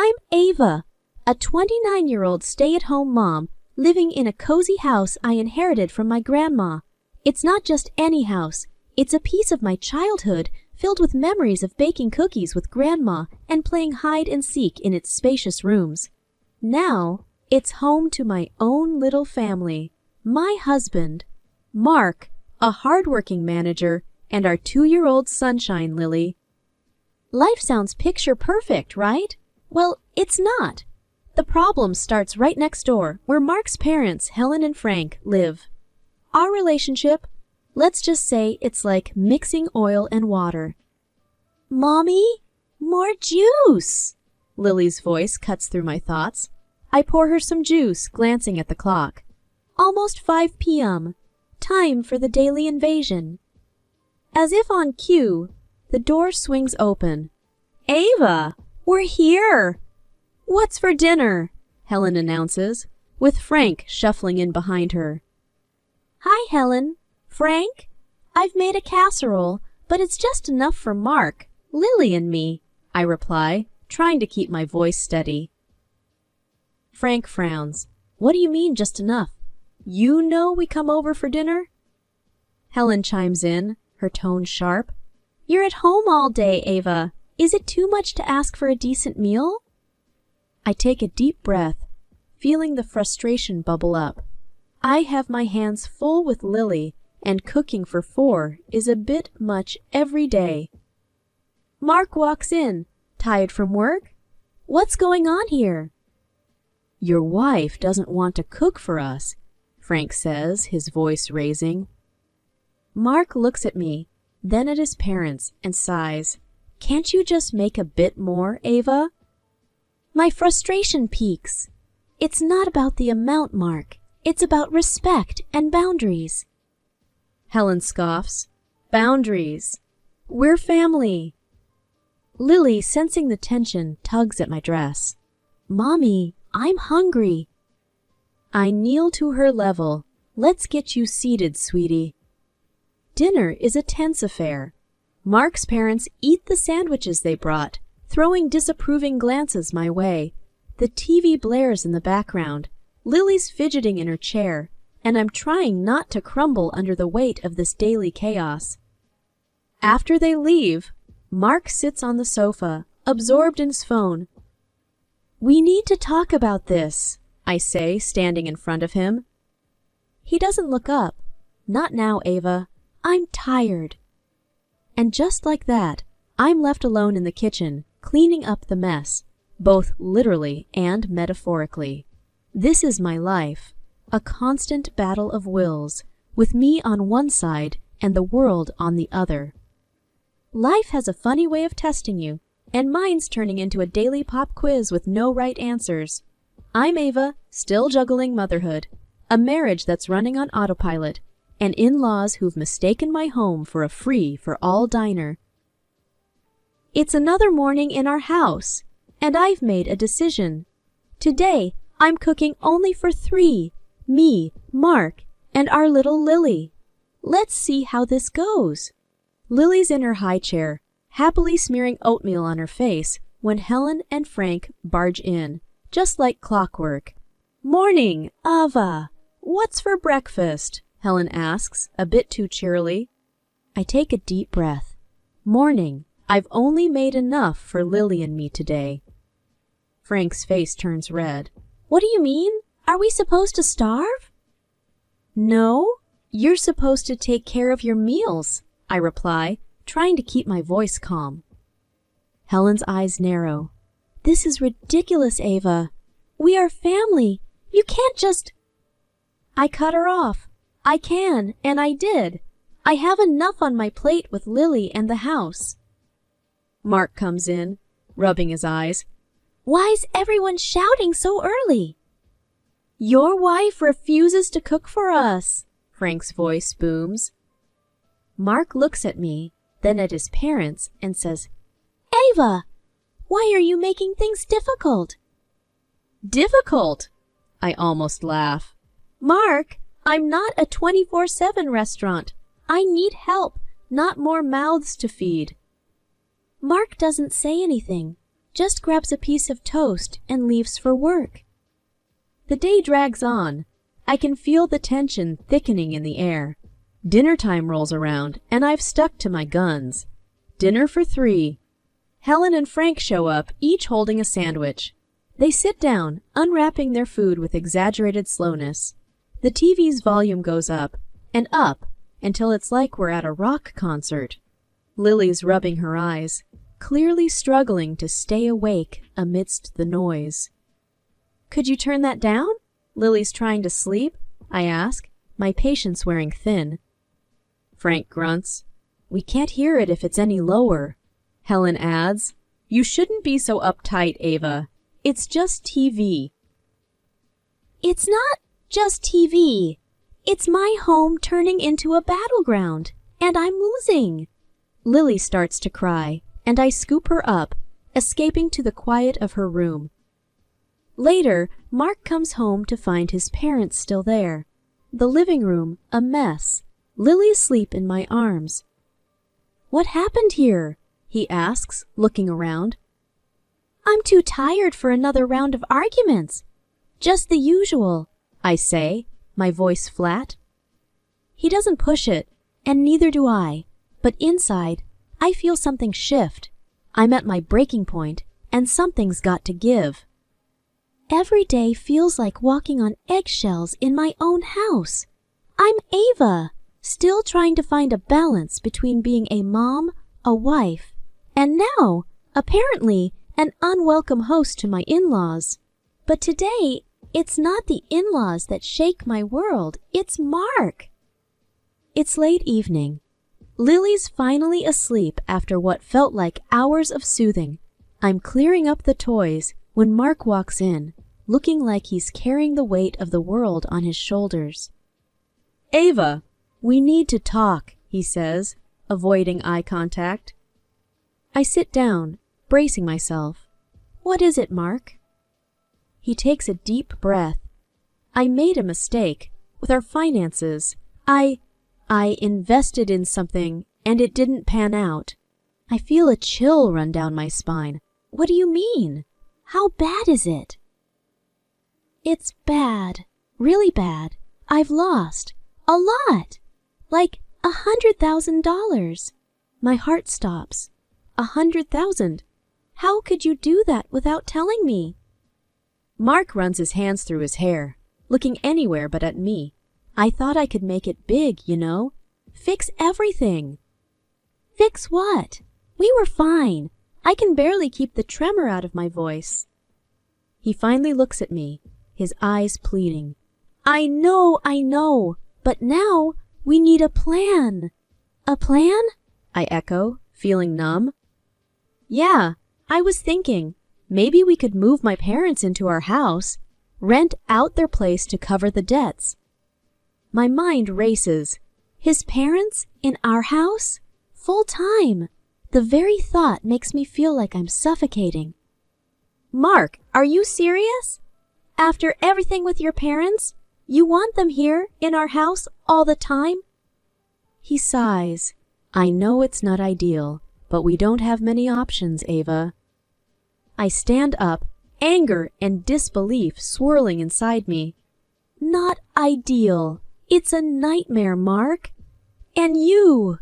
I'm Ava, a 29-year-old stay-at-home mom living in a cozy house I inherited from my grandma. It's not just any house. It's a piece of my childhood filled with memories of baking cookies with grandma and playing hide and seek in its spacious rooms. Now, it's home to my own little family, my husband, Mark, a hardworking manager, and our 2-year-old sunshine, Lily. Life sounds picture perfect, right? Well, it's not. The problem starts right next door, where Mark's parents, Helen and Frank, live. Our relationship, let's just say it's like mixing oil and water. "Mommy, more juice!" Lily's voice cuts through my thoughts. I pour her some juice, glancing at the clock. Almost 5 p.m. Time for the daily invasion. As if on cue, the door swings open. "Ava, we're here!" "What's for dinner?" Helen announces, with Frank shuffling in behind her. "Hi, Helen. Frank? I've made a casserole, but it's just enough for Mark, Lily, and me," I reply, trying to keep my voice steady. Frank frowns. "What do you mean, just enough? You know we come over for dinner?" Helen chimes in, her tone sharp. "You're at home all day, Ava. Is it too much to ask for a decent meal?" I take a deep breath, feeling the frustration bubble up. I have my hands full with Lily, and cooking for 4 is a bit much every day. Mark walks in, tired from work. "What's going on here?" "Your wife doesn't want to cook for us," Frank says, his voice raising. Mark looks at me, then at his parents, and sighs. "Can't you just make a bit more, Ava?" My frustration peaks. It's not about the amount, Mark. It's about respect and boundaries. Helen scoffs. "Boundaries. We're family." Lily, sensing the tension, tugs at my dress. "Mommy, I'm hungry." I kneel to her level. "Let's get you seated, sweetie." Dinner is a tense affair. Mark's parents eat the sandwiches they brought, throwing disapproving glances my way. The TV blares in the background. Lily's fidgeting in her chair, and I'm trying not to crumble under the weight of this daily chaos. After they leave, Mark sits on the sofa, absorbed in his phone. "We need to talk about this," I say, standing in front of him. He doesn't look up. "Not now, Ava. I'm tired." And just like that, I'm left alone in the kitchen, cleaning up the mess, both literally and metaphorically. This is my life, a constant battle of wills, with me on one side and the world on the other. Life has a funny way of testing you, and mine's turning into a daily pop quiz with no right answers. I'm Ava, still juggling motherhood, a marriage that's running on autopilot, and in-laws who've mistaken my home for a free-for-all diner. It's another morning in our house, and I've made a decision. Today, I'm cooking only for 3, me, Mark, and our little Lily. Let's see how this goes. Lily's in her high chair, happily smearing oatmeal on her face when Helen and Frank barge in, just like clockwork. "Morning, Ava. What's for breakfast?" Helen asks, a bit too cheerily. I take a deep breath. "Morning. I've only made enough for Lily and me today." Frank's face turns red. "What do you mean? Are we supposed to starve?" "No, you're supposed to take care of your meals," I reply, trying to keep my voice calm. Helen's eyes narrow. "This is ridiculous, Ava. We are family. You can't just—" I cut her off. "I can, and I did. I have enough on my plate with Lily and the house." Mark comes in, rubbing his eyes. "Why's everyone shouting so early?" "Your wife refuses to cook for us," Frank's voice booms. Mark looks at me, then at his parents, and says, "Ava, why are you making things difficult?" "Difficult?" I almost laugh. "Mark, I'm not a 24/7 restaurant. I need help, not more mouths to feed." Mark doesn't say anything, just grabs a piece of toast and leaves for work. The day drags on. I can feel the tension thickening in the air. Dinner time rolls around, and I've stuck to my guns. Dinner for 3. Helen and Frank show up, each holding a sandwich. They sit down, unwrapping their food with exaggerated slowness. The TV's volume goes up, until it's like we're at a rock concert. Lily's rubbing her eyes, clearly struggling to stay awake amidst the noise. "Could you turn that down?" Lily's trying to sleep, I ask, my patience wearing thin. Frank grunts. "We can't hear it if it's any lower." Helen adds, "You shouldn't be so uptight, Ava. It's just TV." "It's not just TV. It's my home turning into a battleground, and I'm losing." Lily starts to cry, and I scoop her up, escaping to the quiet of her room. Later, Mark comes home to find his parents still there. The living room, a mess. Lily asleep in my arms. "What happened here?" he asks, looking around. "I'm too tired for another round of arguments. Just the usual," I say, my voice flat. He doesn't push it, and neither do I, but inside, I feel something shift. I'm at my breaking point, and something's got to give. Every day feels like walking on eggshells in my own house. I'm Ava, still trying to find a balance between being a mom, a wife, and now, apparently, an unwelcome host to my in-laws. But today, it's not the in-laws that shake my world, it's Mark. It's late evening. Lily's finally asleep after what felt like hours of soothing. I'm clearing up the toys when Mark walks in, looking like he's carrying the weight of the world on his shoulders. "Ava, we need to talk," he says, avoiding eye contact. I sit down, bracing myself. "What is it, Mark?" He takes a deep breath. "I made a mistake with our finances. I invested in something and it didn't pan out." I feel a chill run down my spine. "What do you mean? How bad is it?" "It's bad, really bad. I've lost a lot, like $100,000. My heart stops. 100,000? How could you do that without telling me?" Mark runs his hands through his hair, looking anywhere but at me. "I thought I could make it big, you know. Fix everything." "Fix what? We were fine. I can barely keep the tremor out of my voice." He finally looks at me, his eyes pleading. I know, but now we need a plan." "A plan?" I echo, feeling numb. "Yeah, I was thinking, maybe we could move my parents into our house, rent out their place to cover the debts." My mind races. His parents in our house? Full time. The very thought makes me feel like I'm suffocating. "Mark, are you serious? After everything with your parents, you want them here in our house all the time?" He sighs. "I know it's not ideal, but we don't have many options, Ava." I stand up, anger and disbelief swirling inside me. "Not ideal. It's a nightmare, Mark. And you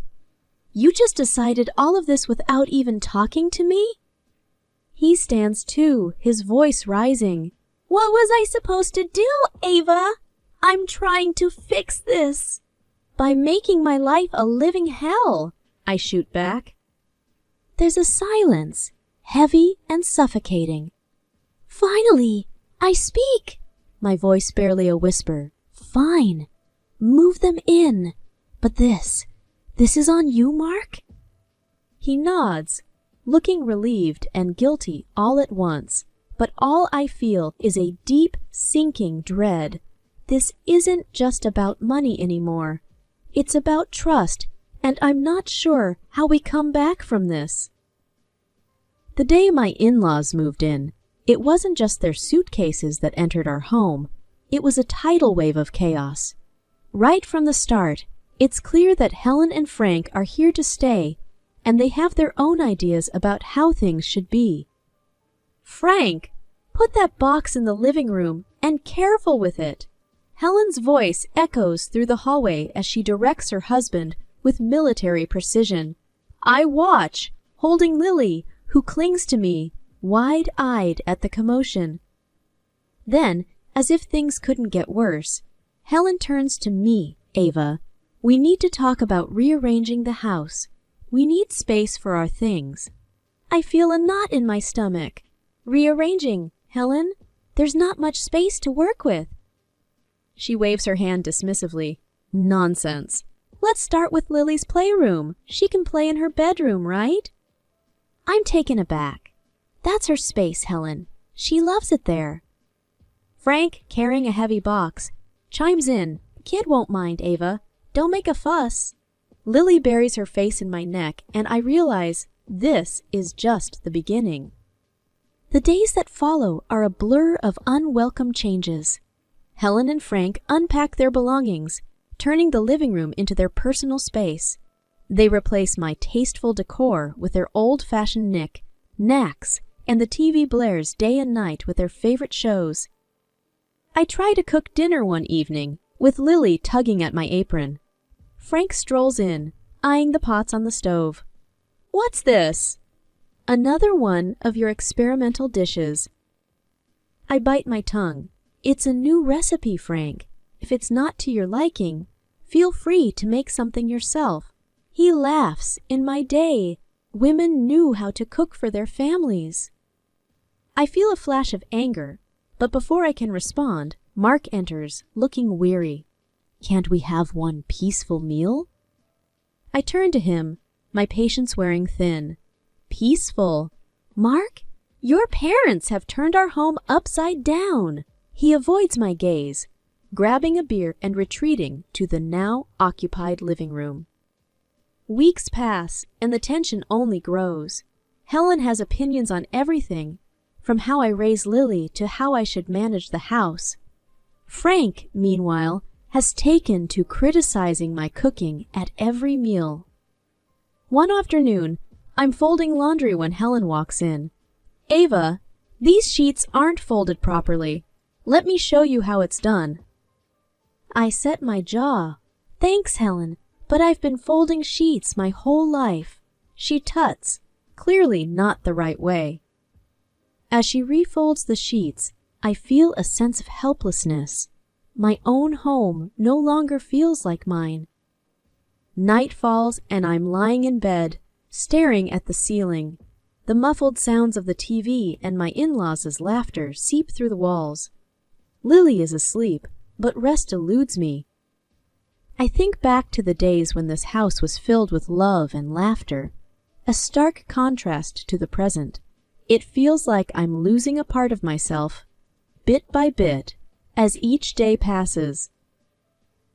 just decided all of this without even talking to me?" He stands too, his voice rising. "What was I supposed to do, Ava? I'm trying to fix this." "By making my life a living hell," I shoot back. There's a silence, heavy and suffocating. "Finally, I speak," my voice barely a whisper. "Fine. Move them in. But this is on you, Mark?" He nods, looking relieved and guilty all at once, but all I feel is a deep, sinking dread. This isn't just about money anymore. It's about trust, and I'm not sure how we come back from this. The day my in-laws moved in, it wasn't just their suitcases that entered our home. It was a tidal wave of chaos. Right from the start, it's clear that Helen and Frank are here to stay, and they have their own ideas about how things should be. Frank, put that box in the living room and careful with it. Helen's voice echoes through the hallway as she directs her husband with military precision. I watch, holding Lily, who clings to me, wide-eyed at the commotion. Then, as if things couldn't get worse, Helen turns to me, Ava. We need to talk about rearranging the house. We need space for our things. I feel a knot in my stomach. Rearranging, Helen? There's not much space to work with. She waves her hand dismissively. Nonsense. Let's start with Lily's playroom. She can play in her bedroom, right? I'm taken aback. That's her space, Helen. She loves it there. Frank, carrying a heavy box, chimes in. Kid won't mind, Ava. Don't make a fuss. Lily buries her face in my neck, and I realize this is just the beginning. The days that follow are a blur of unwelcome changes. Helen and Frank unpack their belongings, turning the living room into their personal space. They replace my tasteful decor with their old-fashioned knacks, and the TV blares day and night with their favorite shows. I try to cook dinner one evening, with Lily tugging at my apron. Frank strolls in, eyeing the pots on the stove. What's this? Another one of your experimental dishes. I bite my tongue. It's a new recipe, Frank. If it's not to your liking, feel free to make something yourself. He laughs. In my day, women knew how to cook for their families. I feel a flash of anger, but before I can respond, Mark enters, looking weary. Can't we have one peaceful meal? I turn to him, my patience wearing thin. Peaceful? Mark, your parents have turned our home upside down. He avoids my gaze, grabbing a beer and retreating to the now occupied living room. Weeks pass, and the tension only grows. Helen has opinions on everything, from how I raise Lily to how I should manage the house. Frank, meanwhile, has taken to criticizing my cooking at every meal. One afternoon, I'm folding laundry when Helen walks in. Ava, these sheets aren't folded properly. Let me show you how it's done. I set my jaw. Thanks, Helen, but I've been folding sheets my whole life. She tuts, clearly not the right way. As she refolds the sheets, I feel a sense of helplessness. My own home no longer feels like mine. Night falls and I'm lying in bed, staring at the ceiling. The muffled sounds of the TV and my in-laws' laughter seep through the walls. Lily is asleep, but rest eludes me. I think back to the days when this house was filled with love and laughter, a stark contrast to the present. It feels like I'm losing a part of myself, bit by bit, as each day passes.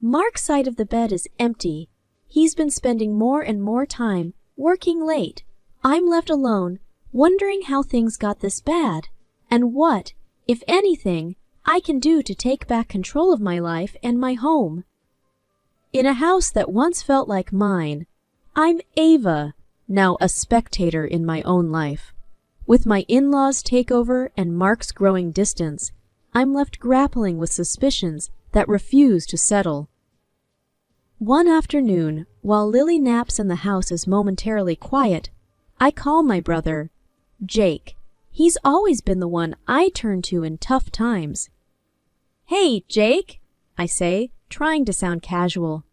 Mark's side of the bed is empty. He's been spending more and more time working late. I'm left alone, wondering how things got this bad, and what, if anything, I can do to take back control of my life and my home. In a house that once felt like mine, I'm Ava, now a spectator in my own life. With my in-laws' takeover and Mark's growing distance, I'm left grappling with suspicions that refuse to settle. One afternoon, while Lily naps and the house is momentarily quiet, I call my brother, Jake. He's always been the one I turn to in tough times. Hey, Jake, I say, trying to sound casual.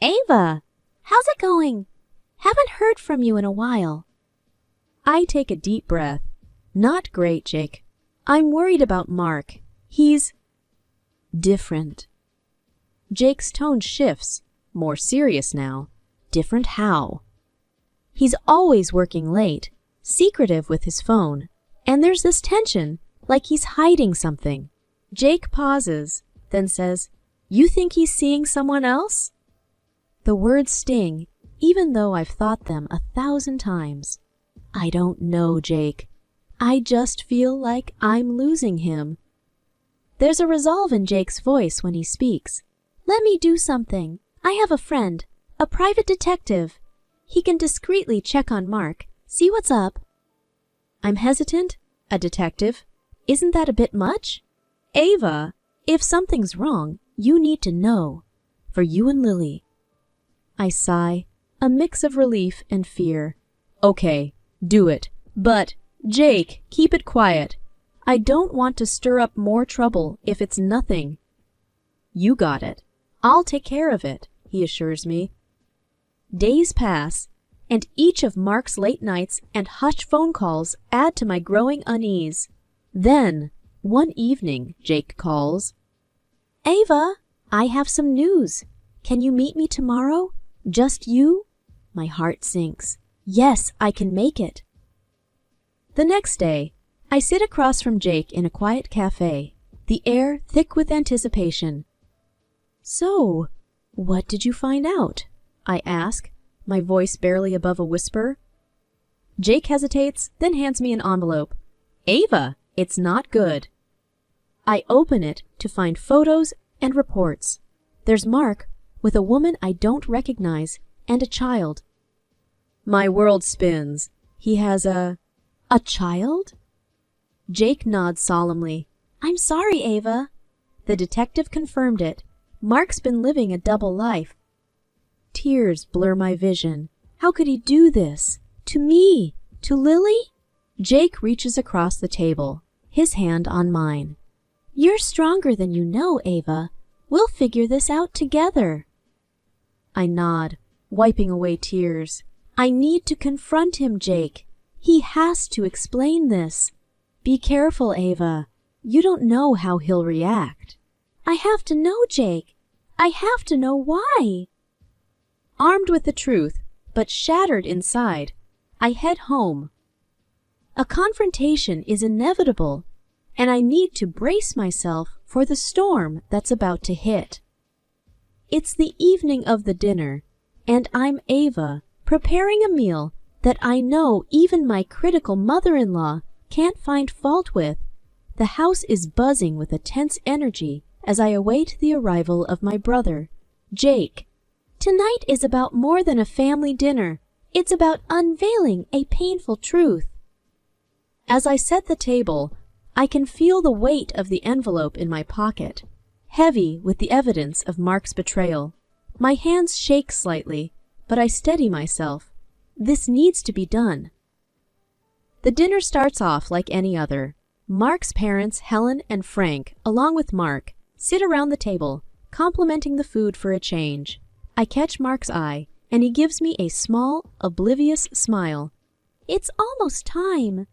Ava, how's it going? Haven't heard from you in a while. I take a deep breath. Not great, Jake. I'm worried about Mark. He's different. Jake's tone shifts, more serious now. Different how? He's always working late, secretive with his phone, and there's this tension, like he's hiding something. Jake pauses, then says, You think he's seeing someone else? The words sting, even though I've thought them 1,000 times. I don't know, Jake. I just feel like I'm losing him. There's a resolve in Jake's voice when he speaks. Let me do something. I have a friend, a private detective. He can discreetly check on Mark, see what's up. I'm hesitant, A detective? Isn't that a bit much? Ava, if something's wrong, you need to know. For you and Lily. I sigh, a mix of relief and fear. Okay, do it. But, Jake, keep it quiet. I don't want to stir up more trouble if it's nothing. You got it. I'll take care of it, he assures me. Days pass, and each of Mark's late nights and hushed phone calls add to my growing unease. Then, one evening, Jake calls. Ava, I have some news. Can you meet me tomorrow? Just you? My heart sinks. Yes, I can make it. The next day, I sit across from Jake in a quiet cafe, the air thick with anticipation. So, what did you find out? I ask, my voice barely above a whisper. Jake hesitates, then hands me an envelope. Ava, it's not good. I open it to find photos and reports. There's Mark with a woman I don't recognize and a child. My world spins. He has a child? Jake nods solemnly. I'm sorry, Ava. The detective confirmed it. Mark's been living a double life. Tears blur my vision. How could he do this? To me? To Lily? Jake reaches across the table, his hand on mine. You're stronger than you know, Ava. We'll figure this out together. I nod, wiping away tears. I need to confront him, Jake. He has to explain this. Be careful, Ava. You don't know how he'll react. I have to know, Jake. I have to know why. Armed with the truth, but shattered inside, I head home. A confrontation is inevitable, and I need to brace myself for the storm that's about to hit. It's the evening of the dinner, and I'm Ava, preparing a meal that I know even my critical mother-in-law can't find fault with. The house is buzzing with a tense energy as I await the arrival of my brother, Jake. Tonight is about more than a family dinner. It's about unveiling a painful truth. As I set the table, I can feel the weight of the envelope in my pocket, heavy with the evidence of Mark's betrayal. My hands shake slightly, but I steady myself. This needs to be done. The dinner starts off like any other. Mark's parents, Helen and Frank, along with Mark, sit around the table, complimenting the food for a change. I catch Mark's eye, and he gives me a small, oblivious smile. It's almost time.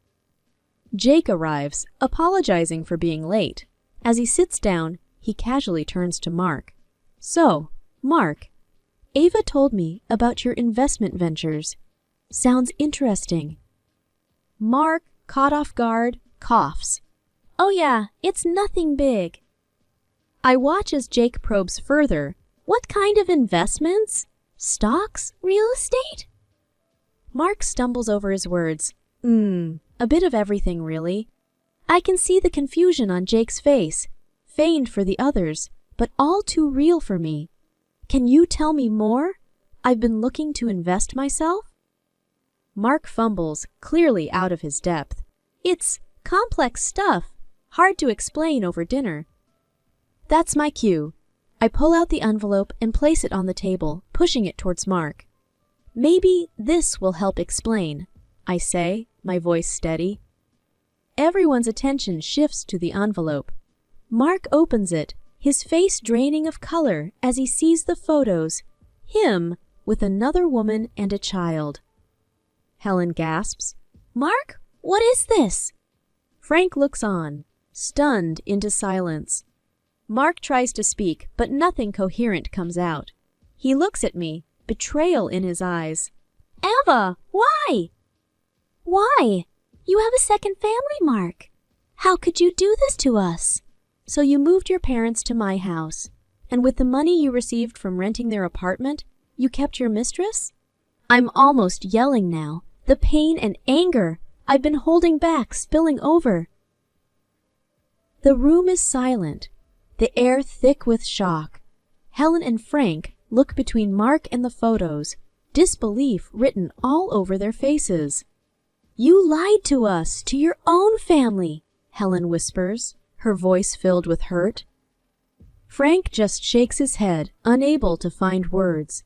Jake arrives, apologizing for being late. As he sits down, he casually turns to Mark. So, Mark, Ava told me about your investment ventures. Sounds interesting. Mark, caught off guard, coughs. Oh yeah, it's nothing big. I watch as Jake probes further. What kind of investments? Stocks? Real estate? Mark stumbles over his words. A bit of everything, really. I can see the confusion on Jake's face, feigned for the others, but all too real for me. Can you tell me more? I've been looking to invest myself? Mark fumbles, clearly out of his depth. It's complex stuff, hard to explain over dinner. That's my cue. I pull out the envelope and place it on the table, pushing it towards Mark. Maybe this will help explain, I say, my voice steady. Everyone's attention shifts to the envelope. Mark opens it, his face draining of color as he sees the photos, him with another woman and a child. Helen gasps, Mark, what is this? Frank looks on, stunned into silence. Mark tries to speak, but nothing coherent comes out. He looks at me, betrayal in his eyes. Ava, why? Why? You have a second family, Mark. How could you do this to us? So you moved your parents to my house, and with the money you received from renting their apartment, you kept your mistress? I'm almost yelling now, the pain and anger I've been holding back spilling over. The room is silent, the air thick with shock. Helen and Frank look between Mark and the photos, disbelief written all over their faces. You lied to us, to your own family, Helen whispers, her voice filled with hurt. Frank just shakes his head, unable to find words.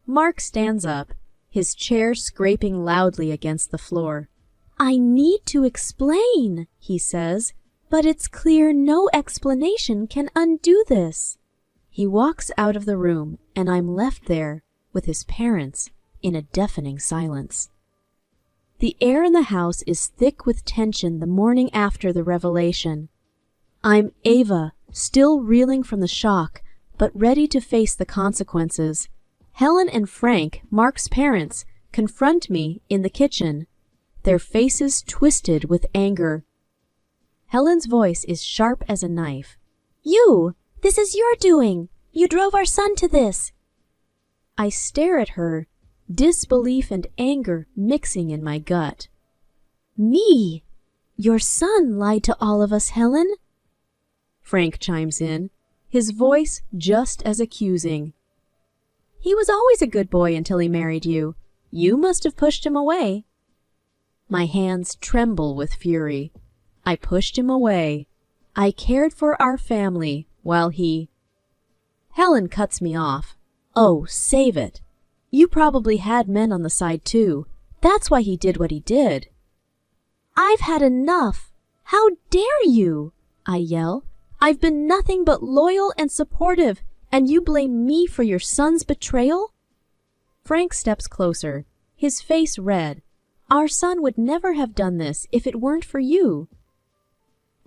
Mark stands up, his chair scraping loudly against the floor. I need to explain, he says, but it's clear no explanation can undo this. He walks out of the room, and I'm left there with his parents in a deafening silence. The air in the house is thick with tension the morning after the revelation. I'm Ava, still reeling from the shock, but ready to face the consequences. Helen and Frank, Mark's parents, confront me in the kitchen, their faces twisted with anger. Helen's voice is sharp as a knife. This is your doing. You drove our son to this. I stare at her, disbelief and anger mixing in my gut. Me? Your son lied to all of us, Helen? Frank chimes in, his voice just as accusing. He was always a good boy until he married you. You must have pushed him away. My hands tremble with fury. I pushed him away. I cared for our family while he... Helen cuts me off. Oh, save it. You probably had men on the side too. That's why he did what he did. I've had enough. How dare you? I yell. I've been nothing but loyal and supportive, and you blame me for your son's betrayal? Frank steps closer, his face red. Our son would never have done this if it weren't for you.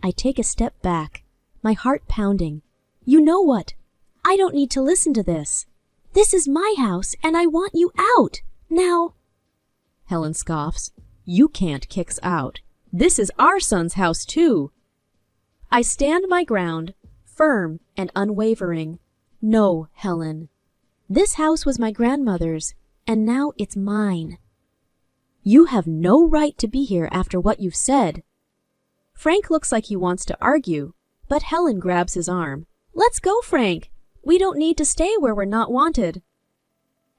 I take a step back, my heart pounding. You know what? I don't need to listen to this. This is my house, and I want you out. Now... Helen scoffs. You can't kick us out. This is our son's house, too. I stand my ground, firm and unwavering. No, Helen. This house was my grandmother's, and now it's mine. You have no right to be here after what you've said. Frank looks like he wants to argue, but Helen grabs his arm. Let's go, Frank. We don't need to stay where we're not wanted.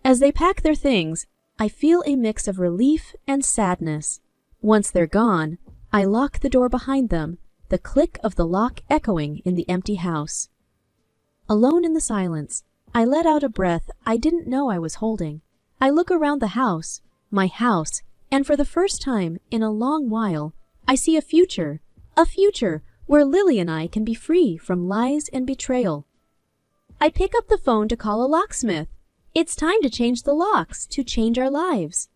As they pack their things, I feel a mix of relief and sadness. Once they're gone, I lock the door behind them, the click of the lock echoing in the empty house. Alone in the silence, I let out a breath I didn't know I was holding. I look around the house, my house, and for the first time in a long while, I see a future where Lily and I can be free from lies and betrayal. I pick up the phone to call a locksmith. It's time to change the locks, to change our lives.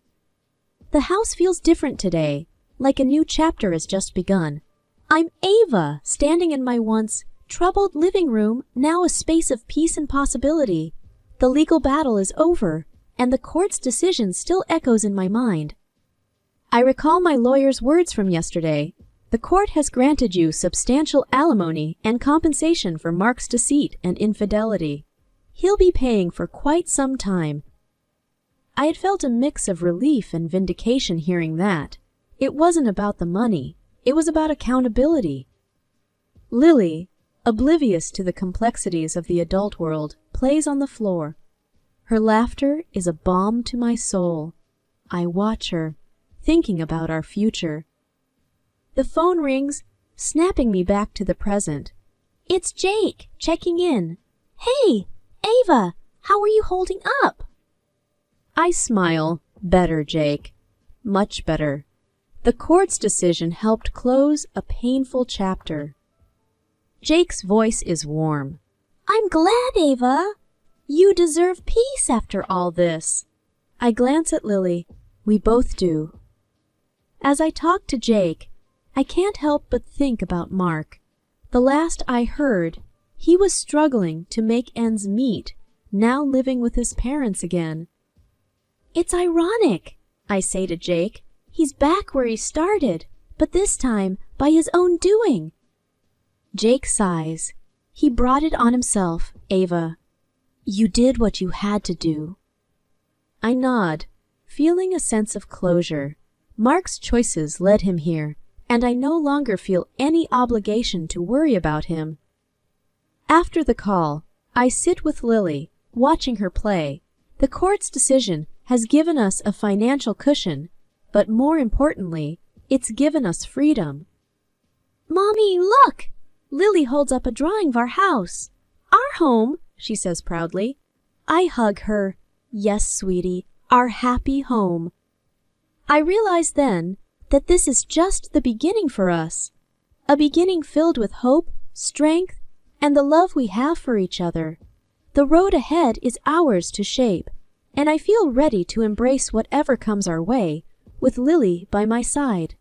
The house feels different today, like a new chapter has just begun. I'm Ava, standing in my once troubled living room, now a space of peace and possibility. The legal battle is over, and the court's decision still echoes in my mind. I recall my lawyer's words from yesterday. The court has granted you substantial alimony and compensation for Mark's deceit and infidelity. He'll be paying for quite some time. I had felt a mix of relief and vindication hearing that. It wasn't about the money. It was about accountability. Lily, oblivious to the complexities of the adult world, plays on the floor. Her laughter is a balm to my soul. I watch her, thinking about our future. The phone rings, snapping me back to the present. It's Jake, checking in. Hey, Ava, how are you holding up? I smile. Better, Jake. Much better. The court's decision helped close a painful chapter. Jake's voice is warm. I'm glad, Ava. You deserve peace after all this. I glance at Lily. We both do. As I talk to Jake, I can't help but think about Mark. The last I heard, he was struggling to make ends meet, now living with his parents again. It's ironic, I say to Jake. He's back where he started, but this time by his own doing. Jake sighs. He brought it on himself, Ava. You did what you had to do. I nod, feeling a sense of closure. Mark's choices led him here, and I no longer feel any obligation to worry about him. After the call, I sit with Lily, watching her play. The court's decision has given us a financial cushion, but more importantly, it's given us freedom. Mommy, look! Lily holds up a drawing of our house. Our home, she says proudly. I hug her. Yes, sweetie, our happy home. I realize then that this is just the beginning for us. A beginning filled with hope, strength, and the love we have for each other. The road ahead is ours to shape, and I feel ready to embrace whatever comes our way, with Lily by my side.